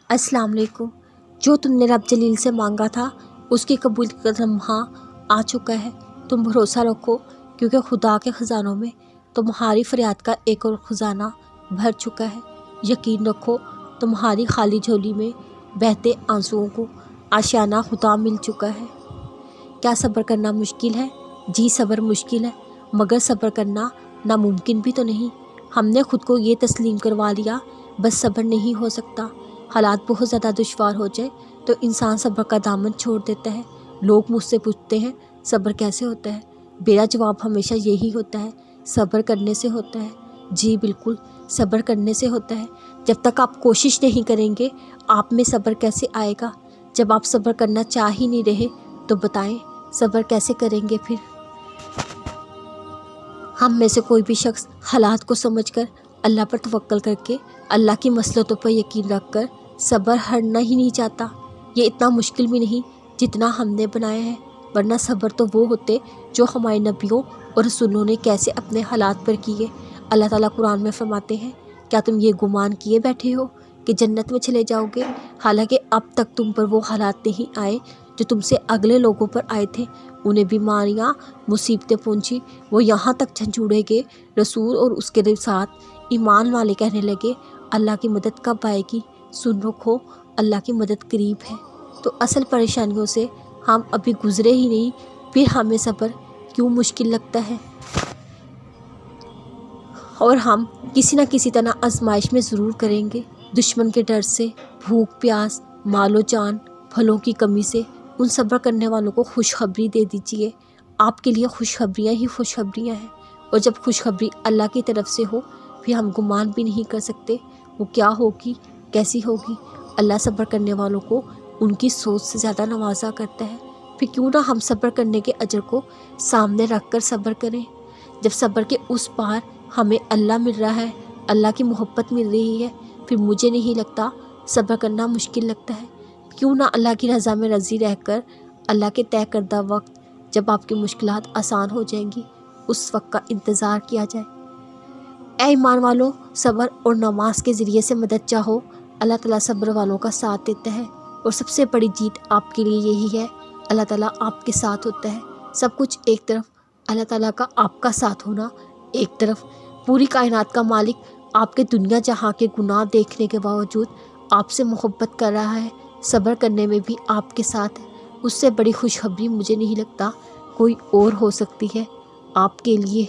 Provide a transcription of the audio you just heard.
अस्सलाम वालेकुम। जो तुमने रब जलील से मांगा था उसकी कबूल का लम्हा आ चुका है। तुम भरोसा रखो क्योंकि खुदा के ख़जानों में तुम्हारी फरियाद का एक और ख़जाना भर चुका है। यकीन रखो तुम्हारी खाली झोली में बहते आंसुओं को आशियाना खुदा मिल चुका है। क्या सब्र करना मुश्किल है? जी सब्र मुश्किल है, मगर सब्र करना नामुमकिन भी तो नहीं। हमने ख़ुद को ये तस्लीम करवा लिया बस सब्र नहीं हो सकता। हालात बहुत ज़्यादा दुश्वार हो जाए तो इंसान सब्र का दामन छोड़ देता है। लोग मुझसे पूछते हैं सब्र कैसे होता है? मेरा जवाब हमेशा यही होता है, सब्र करने से होता है। जी बिल्कुल, सब्र करने से होता है। जब तक आप कोशिश नहीं करेंगे आप में सब्र कैसे आएगा? जब आप सब्र करना चाह ही नहीं रहे तो बताएं सब्र कैसे करेंगे फिर? हम में से कोई भी शख्स हालात को समझकर अल्लाह पर तवक्कल करके अल्लाह की मसलतों पर यकीन रखकर सब्र हरना ही नहीं चाहता। ये इतना मुश्किल भी नहीं जितना हमने बनाया है, वरना सब्र तो वो होते जो हमारे नबियों और रसूलों ने कैसे अपने हालात पर किए। अल्लाह ताला कुरान में फरमाते हैं, क्या तुम ये गुमान किए बैठे हो कि जन्नत में चले जाओगे, हालांकि अब तक तुम पर वो हालात नहीं आए जो तुमसे अगले लोगों पर आए थे। उन्हें बीमारियां मुसीबतें पहुंची, वो यहाँ तक झंझूड़े गए। रसूल और उसके साथ ईमान वाले कहने लगे अल्लाह की मदद कब आएगी? सुन रखो अल्लाह की मदद करीब है। तो असल परेशानियों से हम अभी गुजरे ही नहीं, फिर हमें सब्र क्यों मुश्किल लगता है? और हम किसी न किसी तरह आजमाइश में ज़रूर करेंगे। दुश्मन के डर से, भूख प्यास, मालो जान, फलों की कमी से उन सब्र करने वालों को खुशखबरी दे दीजिए। आपके लिए खुशखबरियाँ ही खुशखबरियाँ हैं, और जब खुशखबरी अल्लाह की तरफ से हो फिर हम गुमान भी नहीं कर सकते वो क्या होगी, कैसी होगी। अल्लाह सब्र करने वालों को उनकी सोच से ज़्यादा नवाजा करता है। फिर क्यों ना हम सब्र करने के अजर को सामने रख कर सब्र करें। जब सब्र के उस पार हमें अल्लाह मिल रहा है, अल्लाह की मोहब्बत मिल रही है, फिर मुझे नहीं लगता सब्र करना मुश्किल लगता है। क्यों ना अल्लाह की रज़ा में राज़ी रहकर अल्लाह के तय करदा वक्त जब आपकी मुश्किलात आसान हो जाएंगी उस वक्त का इंतज़ार किया जाए। ऐ ईमान वालों, सब्र और नमाज के ज़रिए से मदद चाहो। अल्लाह ताला सब्र वालों का साथ देता है, और सबसे बड़ी जीत आपके लिए यही है, अल्लाह ताला आपके साथ होता है। सब कुछ एक तरफ, अल्लाह ताला का आपका साथ होना एक तरफ। पूरी कायनात का मालिक आपके दुनिया जहाँ के गुनाह देखने के बावजूद आपसे मोहब्बत कर रहा है, सब्र करने में भी आपके साथ है। उससे बड़ी खुशखबरी मुझे नहीं लगता कोई और हो सकती है आपके लिए।